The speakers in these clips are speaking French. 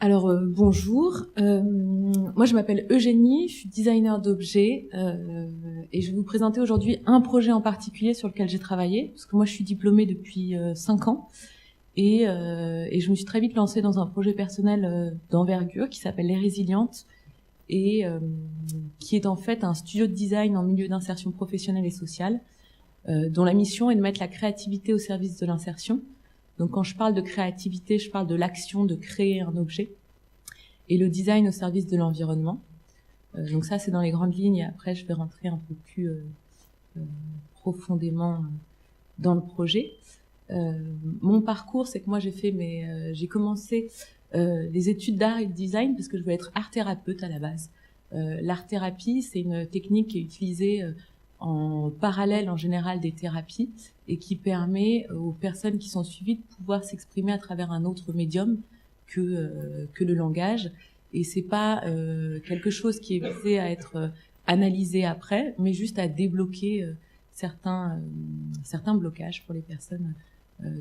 Alors bonjour, moi je m'appelle Eugénie, je suis designer d'objets et je vais vous présenter aujourd'hui un projet en particulier sur lequel j'ai travaillé, parce que moi je suis diplômée depuis 5 ans et je me suis très vite lancée dans un projet personnel d'envergure qui s'appelle Les Résilientes et qui est en fait un studio de design en milieu d'insertion professionnelle et sociale dont la mission est de mettre la créativité au service de l'insertion. Donc quand je parle de créativité, je parle de l'action de créer un objet et le design au service de l'environnement. Donc ça, c'est dans les grandes lignes et après, je vais rentrer un peu plus profondément dans le projet. Mon parcours, c'est que moi, j'ai commencé les études d'art et de design parce que je voulais être art-thérapeute à la base. L'art-thérapie, c'est une technique qui est utilisée en parallèle en général des thérapies et qui permet aux personnes qui sont suivies de pouvoir s'exprimer à travers un autre médium que le langage. Et c'est pas quelque chose qui est visé à être analysé après, mais juste à débloquer certains blocages pour les personnes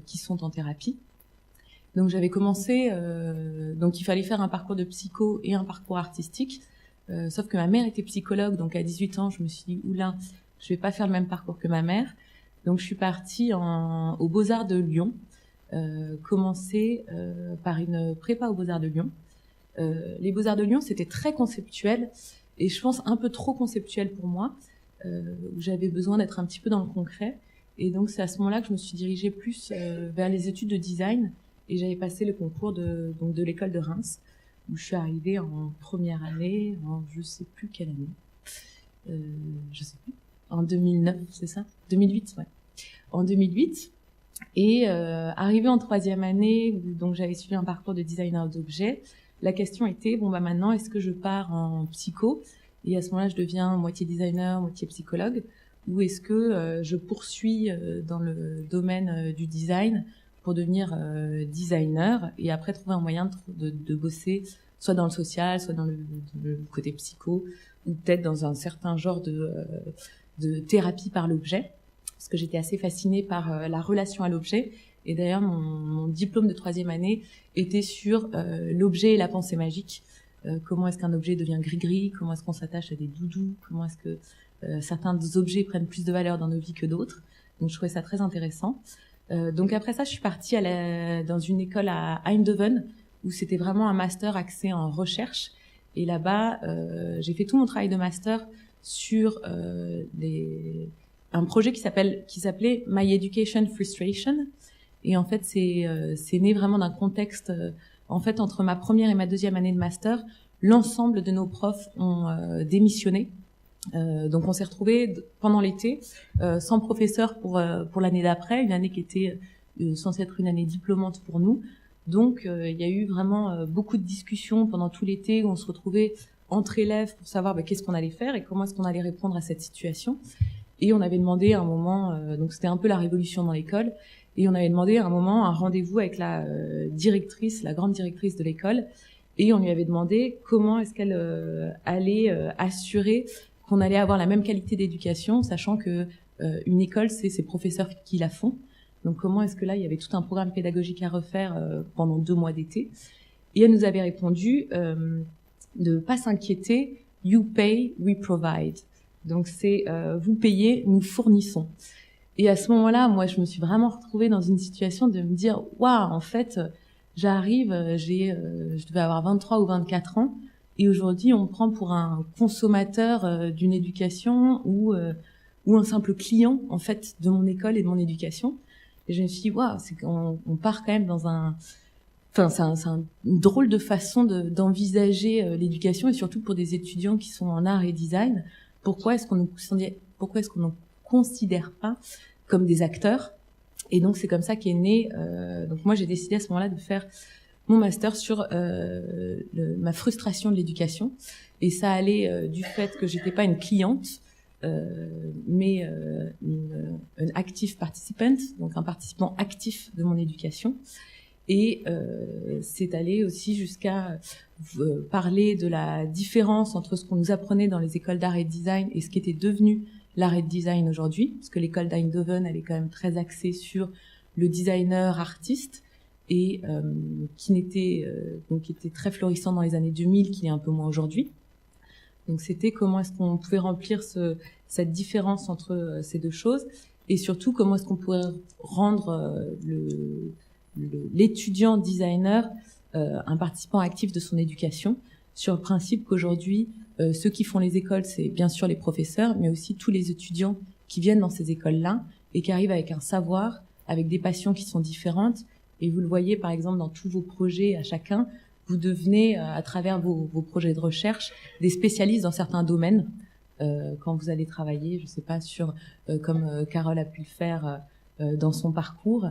qui sont en thérapie. Donc j'avais commencé, donc il fallait faire un parcours de psycho et un parcours artistique. Sauf que ma mère était psychologue, donc à 18 ans, je me suis dit, oula, je vais pas faire le même parcours que ma mère. Donc je suis partie aux Beaux-Arts de Lyon, commencer par une prépa aux Beaux-Arts de Lyon. Les Beaux-Arts de Lyon, c'était très conceptuel, et je pense un peu trop conceptuel pour moi, où j'avais besoin d'être un petit peu dans le concret. Et donc c'est à ce moment-là que je me suis dirigée plus vers les études de design, et j'avais passé le concours de l'école de Reims, où je suis arrivée en première année, en je sais plus quelle année, je sais plus, en 2009, c'est ça 2008, ouais. En 2008, et arrivée en troisième année, où donc j'avais suivi un parcours de designer d'objets, la question était, bon bah maintenant, est-ce que je pars en psycho, et à ce moment-là, je deviens moitié designer, moitié psychologue, ou est-ce que je poursuis dans le domaine du design pour devenir designer et après trouver un moyen de bosser soit dans le social, soit dans le côté psycho, ou peut-être dans un certain genre de thérapie par l'objet, parce que j'étais assez fascinée par la relation à l'objet. Et d'ailleurs, mon diplôme de troisième année était sur l'objet et la pensée magique. Comment est-ce qu'un objet devient gris-gris, comment est-ce qu'on s'attache à des doudous, comment est-ce que certains objets prennent plus de valeur dans nos vies que d'autres. Donc je trouvais ça très intéressant. Donc après ça, je suis partie dans une école à Eindhoven, où c'était vraiment un master axé en recherche. Et là-bas, j'ai fait tout mon travail de master sur un projet qui s'appelait My Education Frustration. Et en fait, c'est né vraiment d'un contexte. En fait, entre ma première et ma deuxième année de master, l'ensemble de nos profs ont démissionné. Donc on s'est retrouvés pendant l'été sans professeur pour l'année d'après, une année qui était censée être une année diplômante pour nous. Donc il y a eu vraiment beaucoup de discussions pendant tout l'été où on se retrouvait entre élèves pour savoir qu'est-ce qu'on allait faire et comment est-ce qu'on allait répondre à cette situation. Et on avait demandé à un moment, donc c'était un peu la révolution dans l'école, et on avait demandé à un moment un rendez-vous avec la directrice, la grande directrice de l'école, et on lui avait demandé comment est-ce qu'elle allait assurer qu'on allait avoir la même qualité d'éducation, sachant que une école, c'est ses professeurs qui la font. Donc comment est-ce que là, il y avait tout un programme pédagogique à refaire pendant 2 mois d'été. Et elle nous avait répondu de pas s'inquiéter, you pay, we provide. Donc c'est vous payez, nous fournissons. Et à ce moment-là, moi, je me suis vraiment retrouvée dans une situation de me dire, waouh, en fait, j'arrive, je devais avoir 23 ou 24 ans, et aujourd'hui, on me prend pour un consommateur d'une éducation ou un simple client, en fait, de mon école et de mon éducation. Et je me suis dit, waouh, c'est qu'on part quand même dans c'est une drôle de façon d'envisager l'éducation, et surtout pour des étudiants qui sont en art et design. Pourquoi est-ce qu'on ne considère pas comme des acteurs? Et donc c'est comme ça qu'est né. Donc moi j'ai décidé à ce moment-là de faire mon master sur ma frustration de l'éducation, et ça allait du fait que j'étais pas une cliente, mais un active participant, donc un participant actif de mon éducation. Et c'est allé aussi jusqu'à parler de la différence entre ce qu'on nous apprenait dans les écoles d'art et de design et ce qui était devenu l'art et de design aujourd'hui, parce que l'école d'Eindhoven, elle est quand même très axée sur le designer artiste, et qui était très florissant dans les années 2000, qui est un peu moins aujourd'hui. Donc c'était comment est-ce qu'on pouvait remplir cette différence entre ces deux choses, et surtout comment est-ce qu'on pourrait rendre l'étudiant designer un participant actif de son éducation, sur le principe qu'aujourd'hui, ceux qui font les écoles, c'est bien sûr les professeurs, mais aussi tous les étudiants qui viennent dans ces écoles-là et qui arrivent avec un savoir, avec des passions qui sont différentes. Et vous le voyez, par exemple, dans tous vos projets à chacun, vous devenez, à travers vos projets de recherche, des spécialistes dans certains domaines. Quand vous allez travailler, je ne sais pas, comme Carole a pu le faire dans son parcours.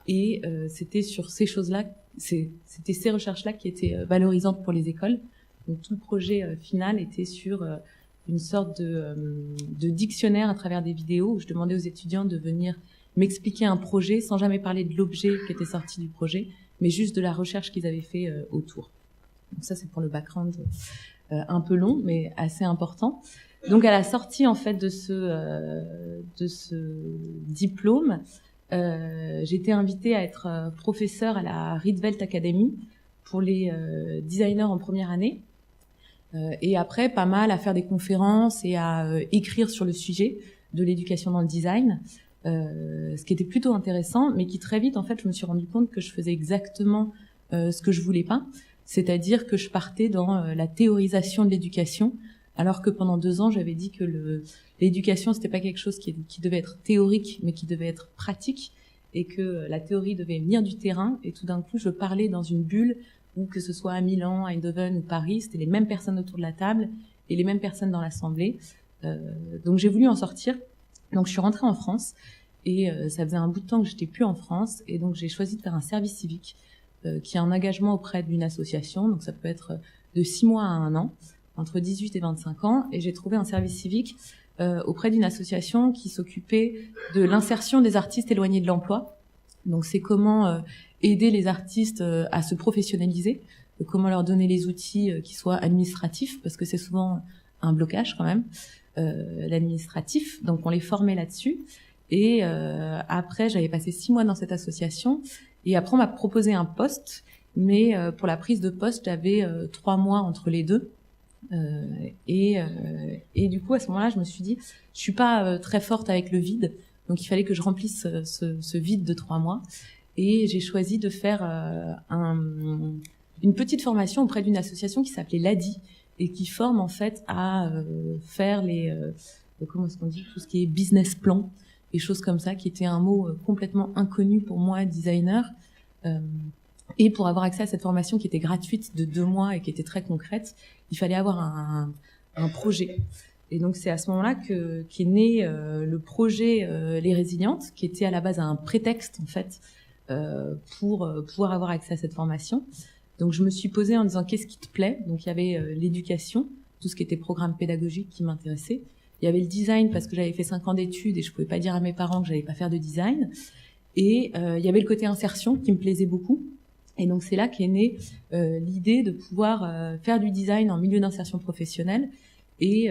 Et c'était sur ces choses-là, c'était ces recherches-là qui étaient valorisantes pour les écoles. Donc tout le projet final était sur une sorte de dictionnaire à travers des vidéos où je demandais aux étudiants de venir m'expliquer un projet sans jamais parler de l'objet qui était sorti du projet, mais juste de la recherche qu'ils avaient fait autour. Donc ça, c'est pour le background un peu long, mais assez important. Donc à la sortie en fait de ce diplôme, j'ai été invitée à être professeure à la Rietveld Academy pour les designers en première année. Et après, pas mal à faire des conférences et à écrire sur le sujet de l'éducation dans le design, ce qui était plutôt intéressant, mais qui très vite, en fait, je me suis rendu compte que je faisais exactement ce que je voulais pas, c'est-à-dire que je partais dans la théorisation de l'éducation, alors que pendant 2 ans, j'avais dit que l'éducation, c'était pas quelque chose qui devait être théorique, mais qui devait être pratique, et que la théorie devait venir du terrain, et tout d'un coup, je parlais dans une bulle ou que ce soit à Milan, à Eindhoven ou Paris, c'était les mêmes personnes autour de la table et les mêmes personnes dans l'assemblée. Donc j'ai voulu en sortir. Donc je suis rentrée en France et ça faisait un bout de temps que j'étais plus en France, et donc j'ai choisi de faire un service civique qui est un engagement auprès d'une association. Donc ça peut être de 6 mois à 1 an, entre 18 et 25 ans, et j'ai trouvé un service civique auprès d'une association qui s'occupait de l'insertion des artistes éloignés de l'emploi. Donc c'est comment aider les artistes à se professionnaliser, comment leur donner les outils qui soient administratifs, parce que c'est souvent un blocage quand même, l'administratif. Donc on les formait là-dessus. Et après, j'avais passé 6 mois dans cette association. Et après, on m'a proposé un poste, mais pour la prise de poste, j'avais 3 mois entre les deux. Et du coup, à ce moment-là, je me suis dit, je suis pas très forte avec le vide, donc il fallait que je remplisse ce vide de 3 mois. Et j'ai choisi de faire une petite formation auprès d'une association qui s'appelait l'ADI, et qui forme en fait à faire comment est-ce qu'on dit, tout ce qui est business plan, et choses comme ça, qui était un mot complètement inconnu pour moi, designer. Et pour avoir accès à cette formation qui était gratuite de 2 mois et qui était très concrète, il fallait avoir un projet. Et donc c'est à ce moment-là qu'est né le projet Les Résilientes, qui était à la base un prétexte en fait pour pouvoir avoir accès à cette formation. Donc je me suis posée en disant qu'est-ce qui te plaît. Donc il y avait l'éducation, tout ce qui était programme pédagogique qui m'intéressait. Il y avait le design parce que j'avais fait 5 ans d'études et je pouvais pas dire à mes parents que j'allais pas faire de design. Et il y avait le côté insertion qui me plaisait beaucoup. Et donc c'est là qu'est née l'idée de pouvoir faire du design en milieu d'insertion professionnelle, et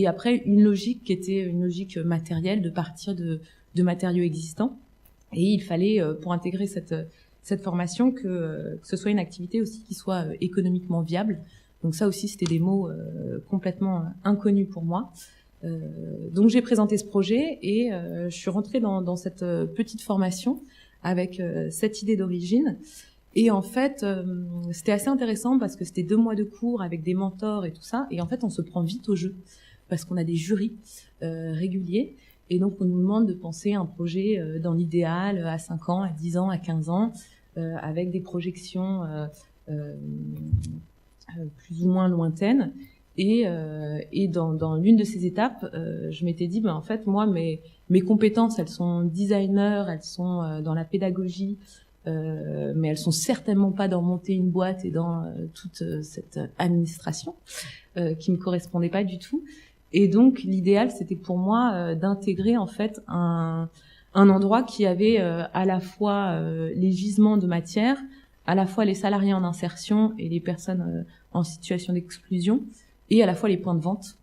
après une logique qui était une logique matérielle, de partir de matériaux existants. Et il fallait pour intégrer cette formation que ce soit une activité aussi qui soit économiquement viable. Donc ça aussi c'était des mots complètement inconnus pour moi. Donc j'ai présenté ce projet et je suis rentrée dans cette petite formation avec cette idée d'origine. Et en fait, c'était assez intéressant parce que c'était 2 mois de cours avec des mentors et tout ça. Et en fait, on se prend vite au jeu parce qu'on a des jurys réguliers. Et donc, on nous demande de penser un projet dans l'idéal à 5 ans, à 10 ans, à 15 ans, avec des projections plus ou moins lointaines. Et dans l'une de ces étapes, je m'étais dit, en fait, moi, mes compétences, elles sont designer, elles sont dans la pédagogie, mais elles sont certainement pas dans monter une boîte et dans toute cette administration qui me correspondait pas du tout. Et donc l'idéal, c'était pour moi d'intégrer en fait un endroit qui avait à la fois les gisements de matière, à la fois les salariés en insertion et les personnes en situation d'exclusion, et à la fois les points de vente.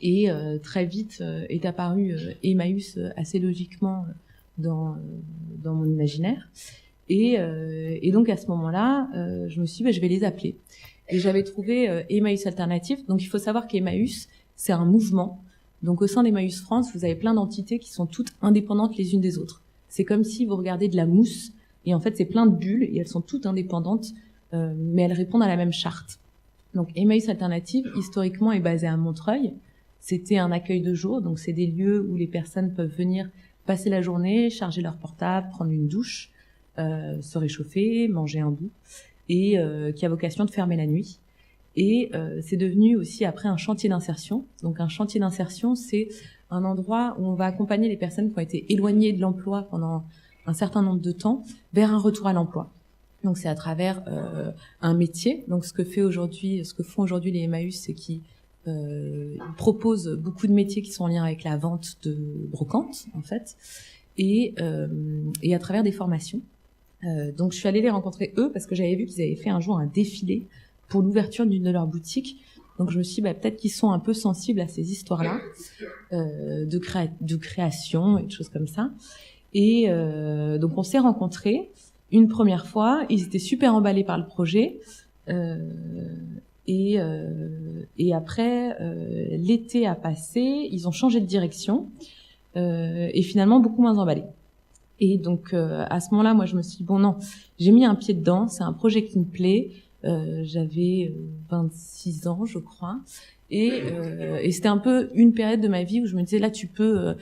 Et très vite est apparu Emmaüs assez logiquement dans mon imaginaire. Et donc à ce moment-là, je me suis dit, je vais les appeler. Et j'avais trouvé Emmaüs Alternative. Donc il faut savoir qu'Emmaüs, c'est un mouvement. Donc au sein d'Emmaüs France, vous avez plein d'entités qui sont toutes indépendantes les unes des autres. C'est comme si vous regardez de la mousse, et en fait c'est plein de bulles, et elles sont toutes indépendantes, mais elles répondent à la même charte. Donc Emmaüs Alternative, historiquement, est basée à Montreuil. C'était un accueil de jour, donc c'est des lieux où les personnes peuvent venir passer la journée, charger leur portable, prendre une douche, se réchauffer, manger un bout, et qui a vocation de fermer la nuit. Et c'est devenu aussi après un chantier d'insertion. Donc un chantier d'insertion, c'est un endroit où on va accompagner les personnes qui ont été éloignées de l'emploi pendant un certain nombre de temps vers un retour à l'emploi. Donc c'est à travers un métier. Donc ce que font aujourd'hui les Emmaüs, c'est qu'ils proposent beaucoup de métiers qui sont en lien avec la vente de brocantes en fait, et à travers des formations. Donc je suis allée les rencontrer eux parce que j'avais vu qu'ils avaient fait un jour un défilé pour l'ouverture d'une de leurs boutiques. Donc je me suis dit peut-être qu'ils sont un peu sensibles à ces histoires-là de création et de choses comme ça. Et donc on s'est rencontrés une première fois. Ils étaient super emballés par le projet. Et après, l'été a passé, ils ont changé de direction et finalement beaucoup moins emballés. Et donc à ce moment-là, moi je me suis dit bon non, j'ai mis un pied dedans, c'est un projet qui me plaît. J'avais 26 ans, je crois, et c'était un peu une période de ma vie où je me disais là tu peux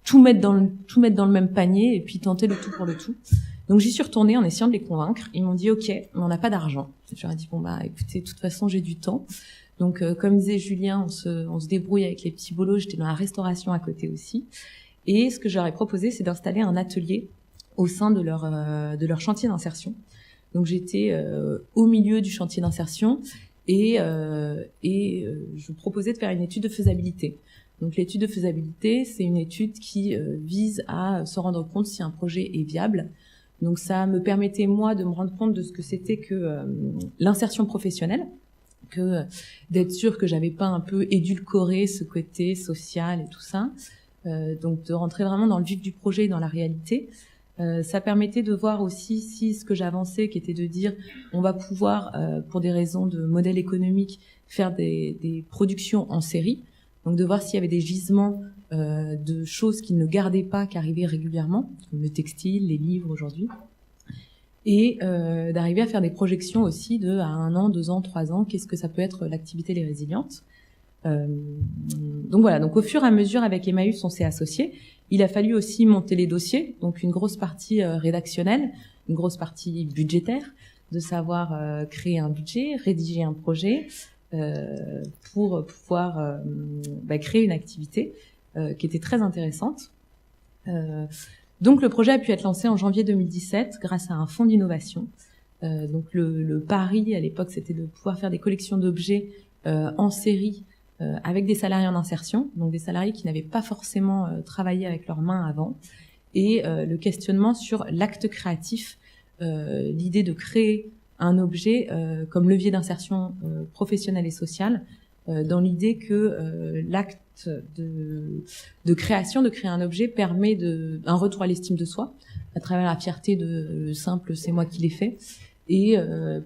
tout mettre dans le même panier et puis tenter le tout pour le tout. Donc j'y suis retournée en essayant de les convaincre. Ils m'ont dit ok, mais on n'a pas d'argent. Je leur ai dit bon bah écoutez, de toute façon j'ai du temps. Donc comme disait Julien, on se débrouille avec les petits boulots. J'étais dans la restauration à côté aussi. Et ce que je leur ai proposé, c'est d'installer un atelier au sein de leur chantier d'insertion. Donc j'étais au milieu du chantier d'insertion et je proposais de faire une étude de faisabilité. Donc l'étude de faisabilité, c'est une étude qui vise à se rendre compte si un projet est viable. Donc ça me permettait moi de me rendre compte de ce que c'était que l'insertion professionnelle, que d'être sûr que j'avais pas un peu édulcoré ce côté social et tout ça. Donc de rentrer vraiment dans le vif du projet, dans la réalité. Ça permettait de voir aussi si ce que j'avançais, qui était de dire on va pouvoir, pour des raisons de modèle économique, faire des productions en série. Donc de voir s'il y avait des gisements de choses qui ne gardaient pas, qui arrivaient régulièrement, comme le textile, les livres aujourd'hui. Et d'arriver à faire des projections aussi à 1 an, 2 ans, 3 ans, qu'est-ce que ça peut être l'activité Les Résilientes. Donc voilà, donc au fur et à mesure avec Emmaüs, on s'est associés. Il a fallu aussi monter les dossiers, donc une grosse partie rédactionnelle, une grosse partie budgétaire, de savoir créer un budget, rédiger un projet pour pouvoir créer une activité qui était très intéressante. Donc le projet a pu être lancé en janvier 2017 grâce à un fonds d'innovation. Donc le pari à l'époque, c'était de pouvoir faire des collections d'objets en série avec des salariés en insertion, donc des salariés qui n'avaient pas forcément travaillé avec leurs mains avant, et le questionnement sur l'acte créatif, l'idée de créer un objet comme levier d'insertion professionnelle et sociale, dans l'idée que l'acte de création, de créer un objet, permet un retour à l'estime de soi, à travers la fierté de simple « c'est moi qui l'ai fait », et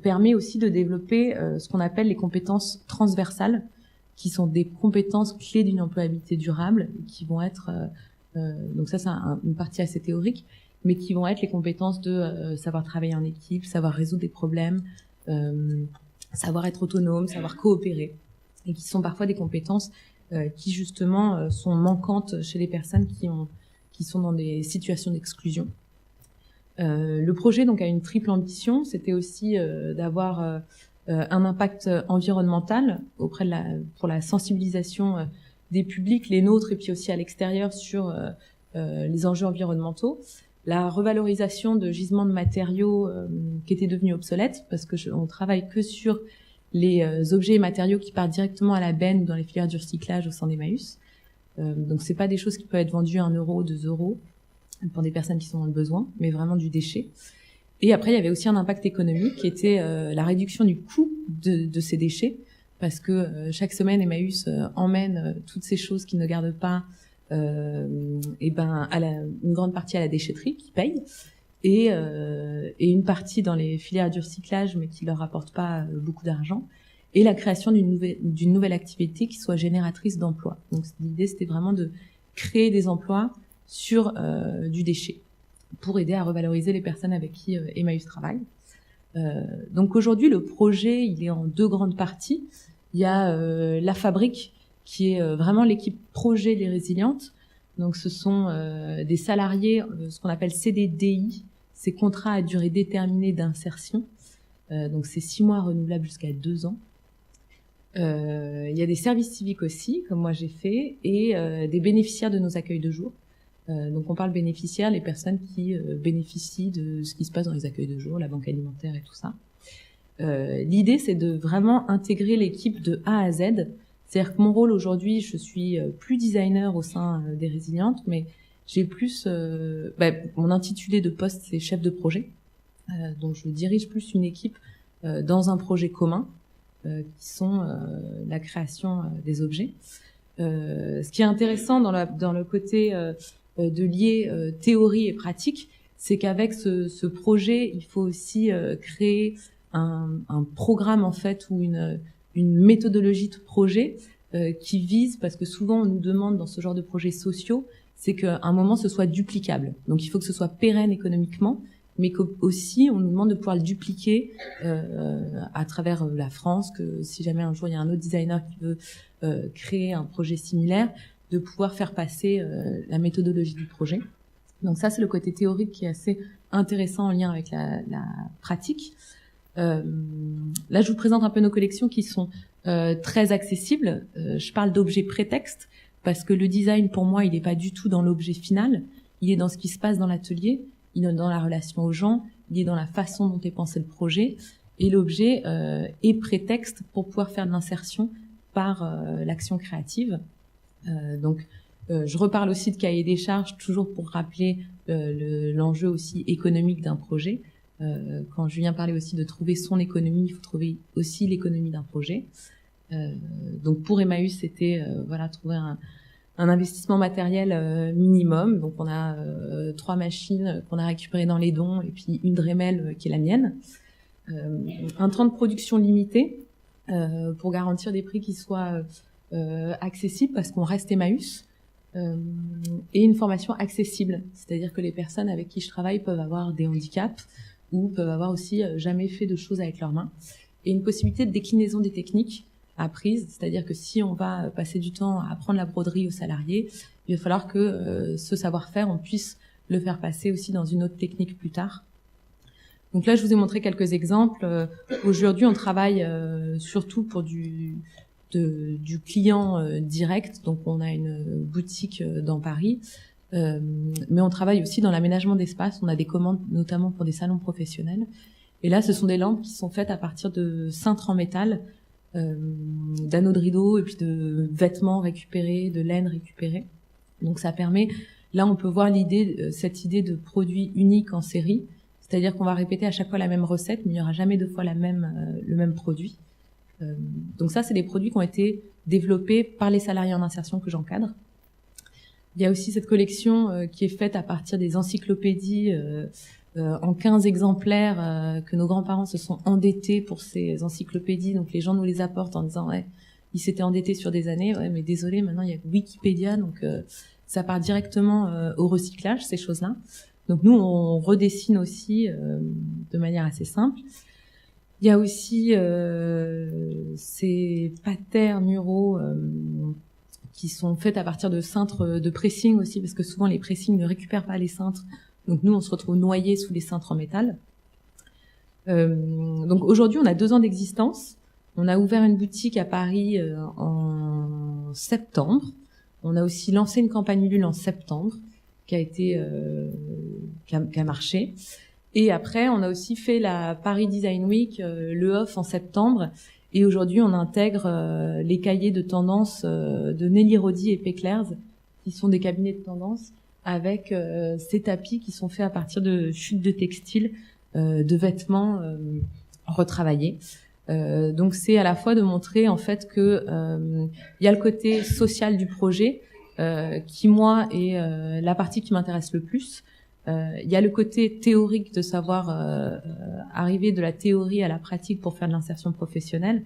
permet aussi de développer ce qu'on appelle les compétences transversales, qui sont des compétences clés d'une employabilité durable, qui vont être, donc ça c'est une partie assez théorique, mais qui vont être les compétences de savoir travailler en équipe, savoir résoudre des problèmes, savoir être autonome, savoir coopérer, et qui sont parfois des compétences qui justement sont manquantes chez les personnes qui sont dans des situations d'exclusion. Le projet donc a une triple ambition, c'était aussi d'avoir un impact environnemental pour la sensibilisation des publics, les nôtres et puis aussi à l'extérieur sur les enjeux environnementaux, la revalorisation de gisements de matériaux qui étaient devenus obsolètes parce que on travaille que sur les objets et matériaux qui partent directement à la benne ou dans les filières du recyclage au sein d'Emmaüs. Donc c'est pas des choses qui peuvent être vendues à 1 euro, 2 euros pour des personnes qui sont dans le besoin, mais vraiment du déchet. Et après, il y avait aussi un impact économique qui était la réduction du coût de ces déchets, parce que chaque semaine, Emmaüs emmène toutes ces choses qu'ils ne gardent pas, une grande partie à la déchetterie qui paye. et une partie dans les filières du recyclage, mais qui leur rapporte pas beaucoup d'argent, et la création d'une nouvelle activité qui soit génératrice d'emplois. Donc l'idée, c'était vraiment de créer des emplois sur du déchet pour aider à revaloriser les personnes avec qui Emmaüs travaille. Donc aujourd'hui, le projet, il est en 2 grandes parties. Il y a la fabrique, qui est vraiment l'équipe projet des Résilientes. Donc ce sont des salariés, ce qu'on appelle CDDI, c'est contrats à durée déterminée d'insertion. Donc c'est 6 mois renouvelables jusqu'à 2 ans. Il y a des services civiques aussi, comme moi j'ai fait, et des bénéficiaires de nos accueils de jour. Donc on parle bénéficiaires, les personnes qui bénéficient de ce qui se passe dans les accueils de jour, la banque alimentaire et tout ça. L'idée, c'est de vraiment intégrer l'équipe de A à Z. C'est-à-dire que mon rôle aujourd'hui, je suis plus designer au sein des Résilientes, mais j'ai plus... mon intitulé de poste, c'est chef de projet. Donc je dirige plus une équipe dans un projet commun, qui sont la création des objets. Ce qui est intéressant dans le côté de lier théorie et pratique, c'est qu'avec ce projet, il faut aussi créer un programme en fait ou une méthodologie de projet qui vise, parce que souvent on nous demande dans ce genre de projets sociaux, c'est qu'à un moment ce soit duplicable. Donc il faut que ce soit pérenne économiquement, mais qu'aussi on nous demande de pouvoir le dupliquer à travers la France, que si jamais un jour il y a un autre designer qui veut créer un projet similaire, de pouvoir faire passer la méthodologie du projet. Donc ça, c'est le côté théorique qui est assez intéressant en lien avec la pratique. Là, je vous présente un peu nos collections qui sont très accessibles. Je parle d'objets prétextes parce que le design, pour moi, il n'est pas du tout dans l'objet final. Il est dans ce qui se passe dans l'atelier, il est dans la relation aux gens, il est dans la façon dont est pensé le projet. Et l'objet est prétexte pour pouvoir faire de l'insertion par l'action créative. Donc, je reparle aussi de cahier des charges, toujours pour rappeler l'enjeu aussi économique d'un projet. Quand Julien parlait aussi de trouver son économie, il faut trouver aussi l'économie d'un projet. Donc pour Emmaüs, c'était trouver un investissement matériel minimum. Donc on a 3 machines qu'on a récupérées dans les dons et puis une Dremel qui est la mienne. Un temps de production limité pour garantir des prix qui soient accessibles parce qu'on reste Emmaüs. Et une formation accessible, c'est-à-dire que les personnes avec qui je travaille peuvent avoir des handicaps ou peuvent avoir aussi jamais fait de choses avec leurs mains, et une possibilité de déclinaison des techniques apprises, c'est-à-dire que si on va passer du temps à apprendre la broderie aux salariés, il va falloir que ce savoir-faire, on puisse le faire passer aussi dans une autre technique plus tard. Donc là, je vous ai montré quelques exemples. Aujourd'hui, on travaille surtout pour du client direct, donc on a une boutique dans Paris, mais on travaille aussi dans l'aménagement d'espace. On a des commandes notamment pour des salons professionnels, et là ce sont des lampes qui sont faites à partir de cintres en métal, d'anneaux de rideau et puis de vêtements récupérés, de laine récupérée. Donc ça permet, là on peut voir cette idée de produit unique en série, c'est-à-dire qu'on va répéter à chaque fois la même recette, mais il n'y aura jamais 2 fois le même produit. Donc ça, c'est des produits qui ont été développés par les salariés en insertion que j'encadre. Il y a aussi cette collection qui est faite à partir des encyclopédies en 15 exemplaires que nos grands-parents se sont endettés pour ces encyclopédies. Donc les gens nous les apportent en disant ouais, ils s'étaient endettés sur des années, ouais, mais désolé, maintenant il y a Wikipédia, donc ça part directement au recyclage, ces choses-là. Donc nous, on redessine aussi de manière assez simple. Il y a aussi ces patterns muraux qui sont faits à partir de cintres de pressing aussi, parce que souvent les pressings ne récupèrent pas les cintres. Donc nous, on se retrouve noyés sous les cintres en métal. Donc aujourd'hui, on a 2 ans d'existence. On a ouvert une boutique à Paris en septembre. On a aussi lancé une campagne Ulule en septembre qui a marché. Et après, on a aussi fait la Paris Design Week, le off en septembre. Et aujourd'hui, on intègre les cahiers de tendance de Nelly Rodi et Péclairs, qui sont des cabinets de tendance, avec ces tapis qui sont faits à partir de chutes de textiles, de vêtements retravaillés. Donc c'est à la fois de montrer en fait que il y a le côté social du projet qui moi est la partie qui m'intéresse le plus. Il y a le côté théorique de savoir arriver de la théorie à la pratique pour faire de l'insertion professionnelle.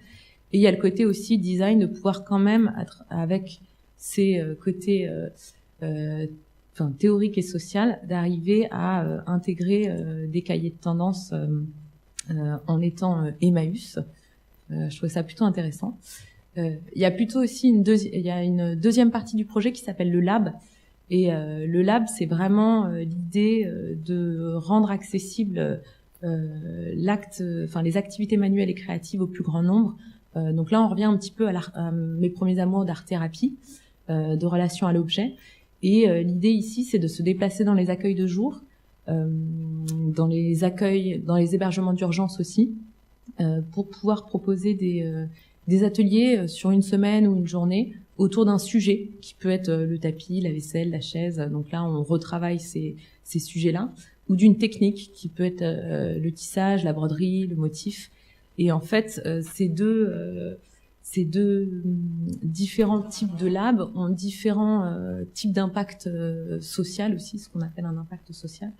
Et il y a le côté aussi design de pouvoir quand même être avec ces côtés théoriques et social, d'arriver à intégrer des cahiers de tendance en étant Emmaüs. Je trouvais ça plutôt intéressant. Il y a plutôt aussi une deuxième partie du projet qui s'appelle le lab. Et le lab, c'est vraiment l'idée de rendre accessible les activités manuelles et créatives au plus grand nombre. Donc là, on revient un petit peu à mes premiers amours d'art-thérapie, de relation à l'objet. Et l'idée ici, c'est de se déplacer dans les accueils de jour, dans les hébergements d'urgence aussi, pour pouvoir proposer des ateliers sur une semaine ou une journée autour d'un sujet qui peut être le tapis, la vaisselle, la chaise. Donc là, on retravaille ces sujets-là, ou d'une technique qui peut être le tissage, la broderie, le motif. Et en fait, ces deux différents types de labs ont différents types d'impact social aussi, ce qu'on appelle un impact social.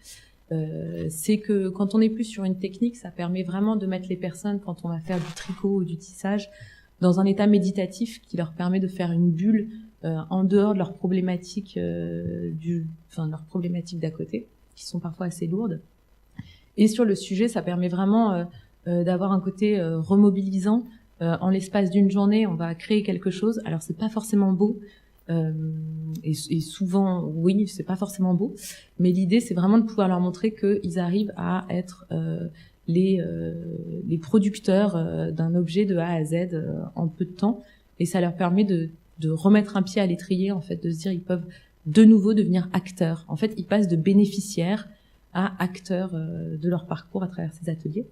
C'est que quand on est plus sur une technique, ça permet vraiment de mettre les personnes, quand on va faire du tricot ou du tissage, dans un état méditatif qui leur permet de faire une bulle en dehors de leurs problématiques leurs problématiques d'à côté, qui sont parfois assez lourdes. Et sur le sujet, ça permet vraiment d'avoir un côté remobilisant. En l'espace d'une journée, on va créer quelque chose. Alors c'est pas forcément beau, et souvent oui, c'est pas forcément beau, mais l'idée c'est vraiment de pouvoir leur montrer qu'ils arrivent à être les producteurs d'un objet de A à Z en peu de temps, et ça leur permet de remettre un pied à l'étrier, en fait, de se dire ils peuvent de nouveau devenir acteurs. En fait, ils passent de bénéficiaires à acteurs de leur parcours à travers ces ateliers.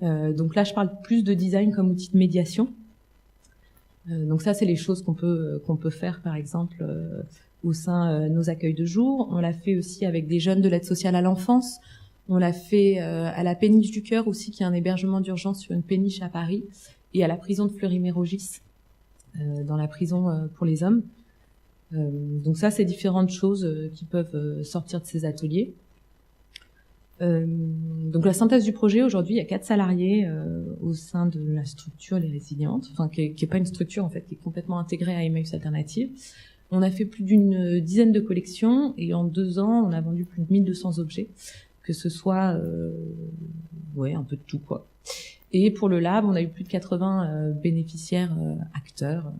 Donc là, je parle plus de design comme outil de médiation. Donc ça, c'est les choses qu'on peut faire, par exemple, au sein de nos accueils de jour. On l'a fait aussi avec des jeunes de l'aide sociale à l'enfance. On l'a fait à la Péniche du Cœur aussi, qui est un hébergement d'urgence sur une péniche à Paris, et à la prison de Fleury-Mérogis, dans la prison pour les hommes. Donc ça, c'est différentes choses qui peuvent sortir de ces ateliers. Donc la synthèse du projet, aujourd'hui, il y a 4 salariés au sein de la structure Les Résilientes, qui est pas une structure en fait, qui est complètement intégrée à Emmaüs Alternative. On a fait plus d'une dizaine de collections, et en 2 ans, on a vendu plus de 1200 objets, que ce soit un peu de tout quoi. Et pour le lab, on a eu plus de 80 bénéficiaires acteurs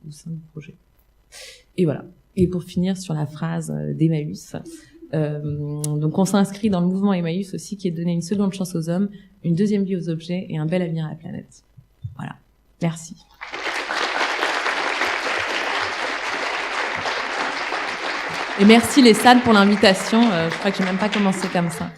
au sein du projet. Et voilà. Et pour finir sur la phrase d'Emmaüs, donc on s'inscrit dans le mouvement Emmaüs aussi, qui est de donner une seconde chance aux hommes, une deuxième vie aux objets et un bel avenir à la planète. Voilà. Merci. Et merci les SAD pour l'invitation. Je crois que j'ai même pas commencé comme ça.